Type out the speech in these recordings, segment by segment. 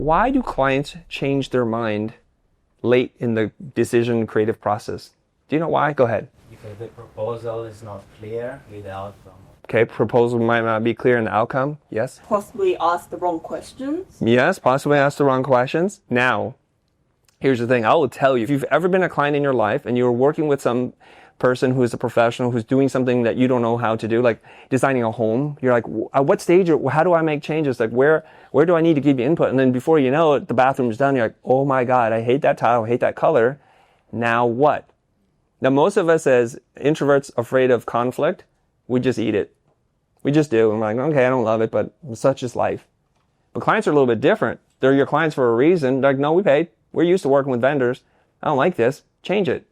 Why do clients change their mind late in the decision creative process? Do you know why? Go ahead. Because the proposal is not clear with the outcome. Okay, proposal might not be clear in the outcome. Yes? Possibly ask the wrong questions. Yes, possibly ask the wrong questions. Now, here's the thing. I will tell you, if you've ever been a client in your life and you're working with some person who is a professional who's doing something that you don't know how to do, like designing a home, you're like, at what stage or how do I make changes? Like where do I need to give you input? And then before you know it, the bathroom's done. You're like, oh my God, I hate that tile, I hate that color. Now what? Now most of us as introverts afraid of conflict, we just eat it. We just do. And we're like, okay, I don't love it, but such is life. But clients are a little bit different. They're your clients for a reason. They're like, no, we paid. We're used to working with vendors. I don't like this. Change it.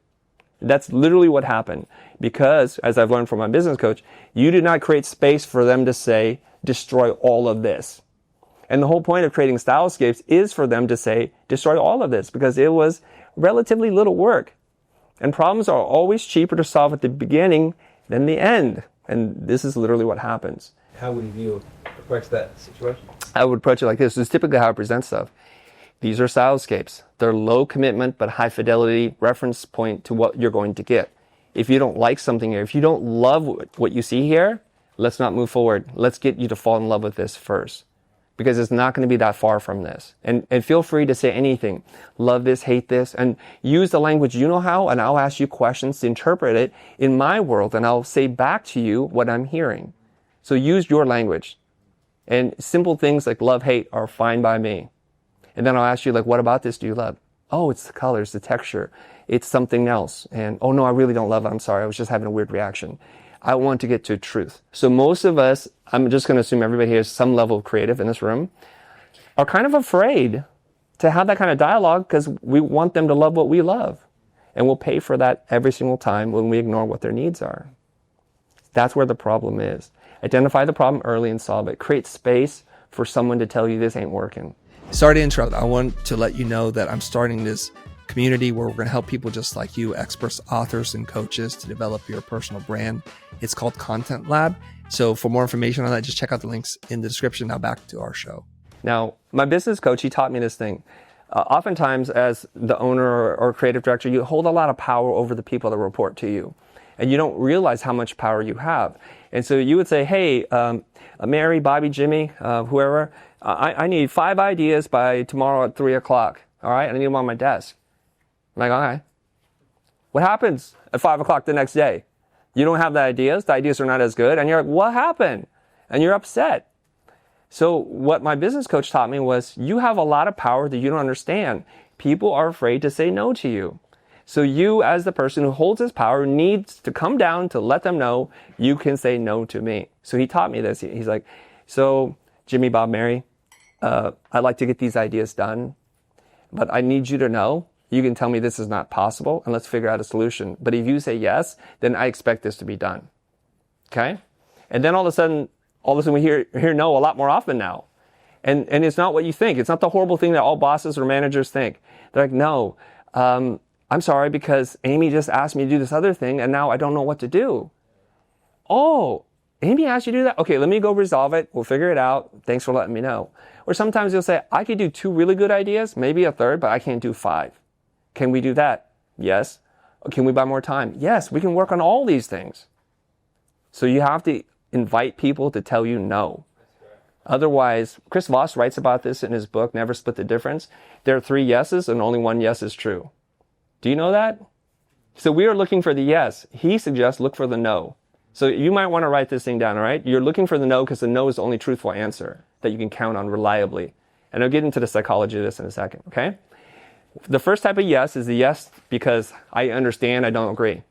That's literally what happened. Because, as I've learned from my business coach, you do not create space for them to say, destroy all of this. And the whole point of creating stylescapes is for them to say, destroy all of this, because it was relatively little work. And problems are always cheaper to solve at the beginning than the end. And this is literally what happens. How would you approach that situation? I would approach it like this. This is typically how I present stuff. These are stylescapes. They're low commitment but high fidelity reference point to what you're going to get. If you don't like something here, if you don't love what you see here, let's not move forward. Let's get you to fall in love with this first. Because it's not going to be that far from this. And feel free to say anything. Love this, hate this, and use the language you know how, and I'll ask you questions to interpret it in my world, and I'll say back to you what I'm hearing. So use your language. And simple things like love, hate are fine by me. And then I'll ask you, like, what about this do you love? Oh, it's the colors, the texture. It's something else. And, oh, no, I really don't love it. I'm sorry. I was just having a weird reaction. I want to get to truth. So most of us, I'm just going to assume everybody here is some level of creative in this room, are kind of afraid to have that kind of dialogue because we want them to love what we love. And we'll pay for that every single time when we ignore what their needs are. That's where the problem is. Identify the problem early and solve it. Create space for someone to tell you this ain't working. Sorry to interrupt. I want to let you know that I'm starting this community where we're going to help people just like you, experts, authors, and coaches to develop your personal brand. It's called Content Lab. So for more information on that, just check out the links in the description. Now back to our show. Now, my business coach, he taught me this thing. Oftentimes, as the owner or creative director, you hold a lot of power over the people that report to you. And you don't realize how much power you have. And so you would say, hey, Mary, Bobby, Jimmy, whoever, I need 5 ideas by tomorrow at 3 o'clock. All right? I need them on my desk. I'm like, okay. What happens at 5 o'clock the next day? You don't have the ideas are not as good, and you're like, what happened? And you're upset. So what my business coach taught me was, you have a lot of power that you don't understand. People are afraid to say no to you. So you, as the person who holds this power, needs to come down to let them know you can say no to me. So he taught me this. He's like, so Jimmy, Bob, Mary, I'd like to get these ideas done, but I need you to know you can tell me this is not possible, and let's figure out a solution. But if you say yes, then I expect this to be done. Okay? And then all of a sudden we hear no a lot more often now. And it's not what you think. It's not the horrible thing that all bosses or managers think. They're like, no, I'm sorry because Amy just asked me to do this other thing, and now I don't know what to do. Oh, Amy asked you to do that? Okay, let me go resolve it. We'll figure it out. Thanks for letting me know. Or sometimes you'll say, I could do 2 really good ideas, maybe a third, but I can't do 5. Can we do that? Yes. Can we buy more time? Yes, we can work on all these things. So you have to invite people to tell you no. Otherwise, Chris Voss writes about this in his book, Never Split the Difference. There are 3 yeses and only 1 yes is true. Do you know that? So we are looking for the yes. He suggests look for the no. So you might want to write this thing down, all right? You're looking for the no because the no is the only truthful answer that you can count on reliably. And I'll get into the psychology of this in a second, okay? The first type of yes is the yes because I understand, I don't agree.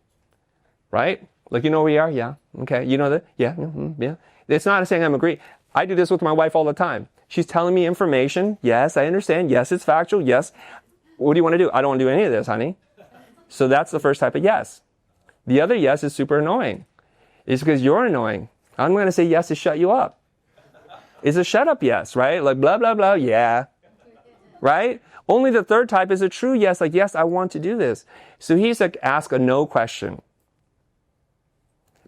Right? Like, you know where we are? Yeah. Okay. You know that? Yeah. Mm-hmm. Yeah. It's not saying I'm agree. I do this with my wife all the time. She's telling me information. Yes, I understand. Yes, it's factual. Yes. What do you want to do? I don't want to do any of this, honey. So that's the first type of yes. The other yes is super annoying. It's because you're annoying. I'm going to say yes to shut you up. It's a shut up yes, right? Like blah, blah, blah. Yeah. Right? Only the third type is a true yes, like, yes, I want to do this. So he's like, ask a no question.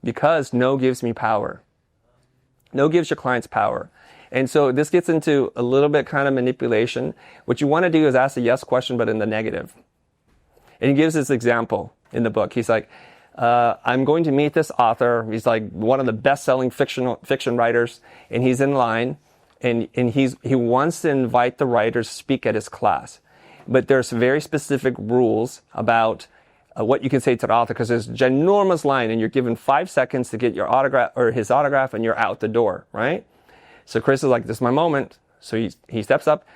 Because no gives me power. No gives your clients power. And so this gets into a little bit kind of manipulation. What you want to do is ask a yes question, but in the negative. And he gives this example in the book. He's like, I'm going to meet this author. He's like one of the best-selling fiction writers, and he's in line, and he wants to invite the writer to speak at his class. But there's very specific rules about what you can say to the author, because there's a ginormous line, and you're given 5 seconds to get your autograph or his autograph, and you're out the door, right? So Chris is like, this is my moment. So he steps up.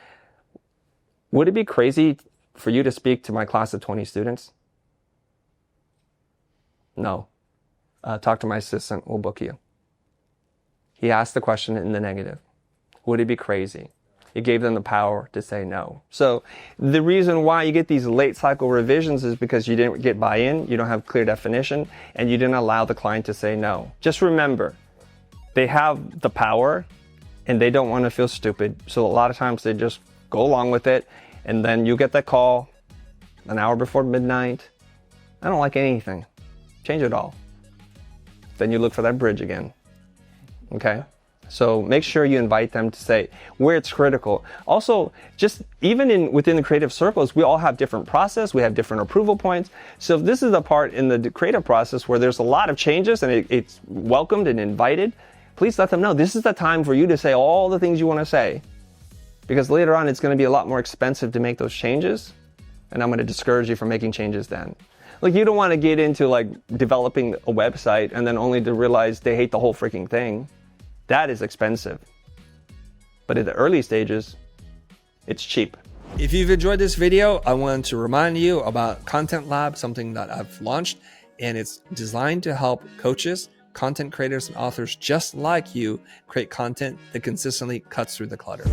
Would it be crazy for you to speak to my class of 20 students? No. Talk to my assistant. We'll book you. He asked the question in the negative. Would it be crazy? It gave them the power to say no. So the reason why you get these late cycle revisions is because you didn't get buy-in, you don't have clear definition, and you didn't allow the client to say no. Just remember, they have the power and they don't want to feel stupid. So a lot of times they just go along with it, and then you get that call an hour before midnight. I don't like anything. Change it all. Then you look for that bridge again. Okay? So make sure you invite them to say where it's critical. Also, just even within the creative circles, we all have different process. We have different approval points. So if this is the part in the creative process where there's a lot of changes and it's welcomed and invited, please let them know this is the time for you to say all the things you want to say. Because later on, it's going to be a lot more expensive to make those changes. And I'm going to discourage you from making changes then. Like, you don't want to get into like developing a website and then only to realize they hate the whole freaking thing. That is expensive. But at the early stages, it's cheap. If you've enjoyed this video, I want to remind you about Content Lab, something that I've launched, and it's designed to help coaches, content creators, and authors just like you create content that consistently cuts through the clutter.